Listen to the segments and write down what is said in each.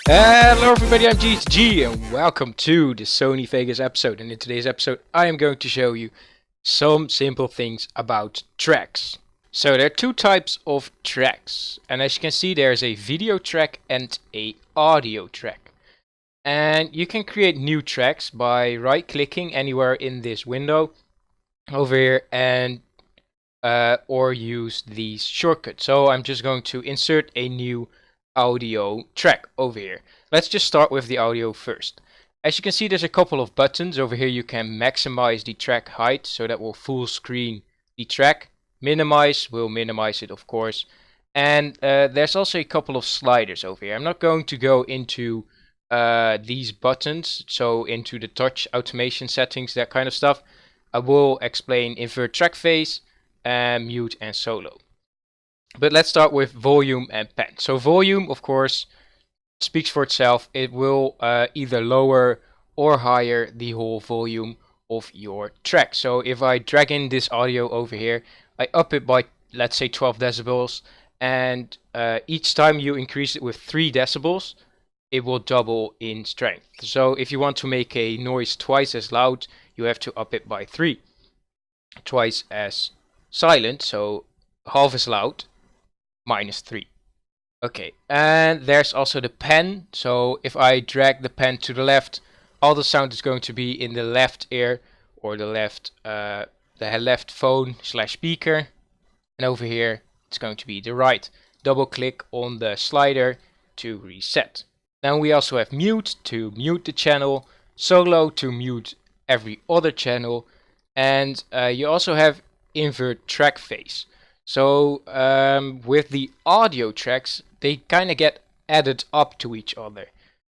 Hello everybody, I'm GTG and welcome to the Sony Vegas episode. And in today's episode I am going to show you some simple things about tracks. So there are two types of tracks, and as you can see there's a video track and a audio track. And you can create new tracks by right clicking anywhere in this window over here and or use these shortcuts. So I'm just going to insert a new audio track over here. Let's just start with the audio first. As you can see there's a couple of buttons over here. You can maximize the track height, so that will full screen the track. Minimize will minimize it, of course. And there's also a couple of sliders over here. I'm not going to go into these buttons, so into the touch automation settings, that kind of stuff. I will explain invert track phase, mute and solo. But let's start with volume and pen. So volume, of course, speaks for itself. It will either lower or higher the whole volume of your track. So if I drag in this audio over here, I up it by, let's say, 12 decibels. And each time you increase it with 3 decibels, it will double in strength. So if you want to make a noise twice as loud, you have to up it by 3. Twice as silent, so half as loud, -3. Okay, and there's also the pen. So if I drag the pen to the left, all the sound is going to be in the left ear, or the left phone / speaker, and over here it's going to be the right. Double click on the slider to reset. Then we also have mute to mute the channel, solo to mute every other channel, and you also have invert track phase. So with the audio tracks, they kind of get added up to each other.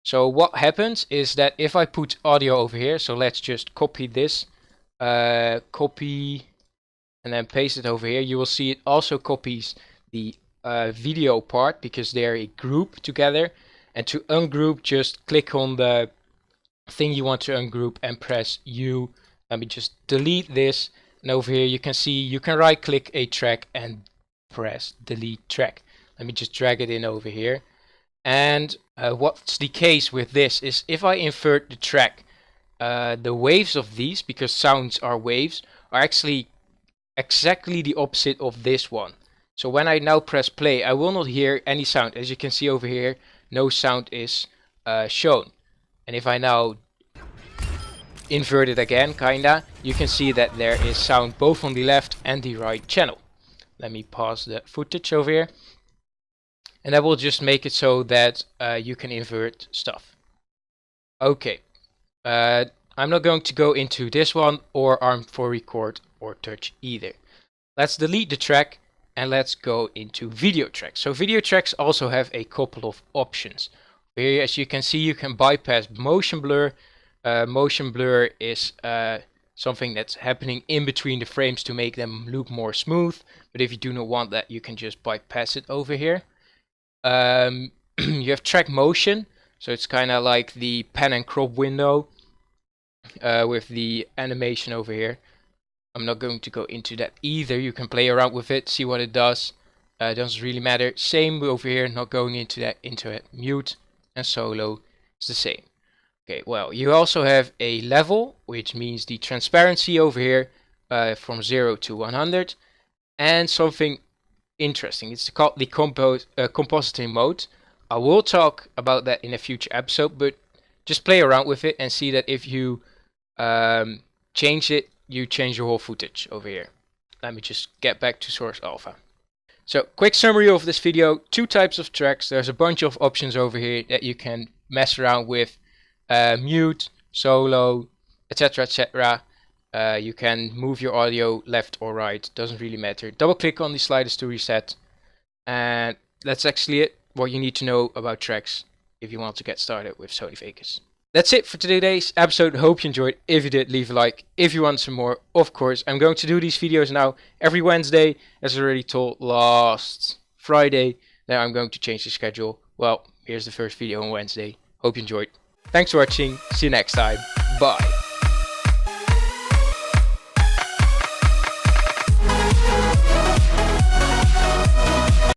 So what happens is that if I put audio over here, so let's just copy this, copy and then paste it over here, you will see it also copies the video part because they're a group together. And to ungroup, just click on the thing you want to ungroup and press U. Let me just delete this. And over here you can see you can right click a track and press delete track. Let me just drag it in over here. And what's the case with this is if I invert the track, the waves of these, because sounds are waves, are actually exactly the opposite of this one. So when I now press play, I will not hear any sound. As you can see over here, no sound is shown. And if I now invert it again, kinda, you can see that there is sound both on the left and the right channel. Let me pause the footage over here. And that will just make it so that you can invert stuff. Okay. I'm not going to go into this one or ARM for record or touch either. Let's delete the track. And let's go into video tracks. So video tracks also have a couple of options. Here, as you can see, you can bypass motion blur. Motion blur is something that's happening in between the frames to make them look more smooth. But if you do not want that, you can just bypass it over here. You have track motion. So it's kind of like the pan and crop window with the animation over here. I'm not going to go into that either. You can play around with it, see what it does. It doesn't really matter. Same over here, not going into it. Mute and solo is the same. Okay, well, you also have a level, which means the transparency over here from 0 to 100. And something interesting, it's called the compositing mode. I will talk about that in a future episode, but just play around with it and see that if you change it, you change your whole footage over here. Let me just get back to source alpha. So quick summary of this video: 2 types of tracks. There's a bunch of options over here that you can mess around with. Mute, solo, etc, etc. You can move your audio left or right, doesn't really matter. Double click on the sliders to reset. And that's actually it, what you need to know about tracks if you want to get started with Sony Vegas. That's it for today's episode. Hope you enjoyed. If you did, leave a like. If you want some more, of course, I'm going to do these videos now every Wednesday, as I already told last Friday. Now I'm going to change the schedule. Well, here's the first video on Wednesday. Hope you enjoyed. Thanks for watching. See you next time. Bye.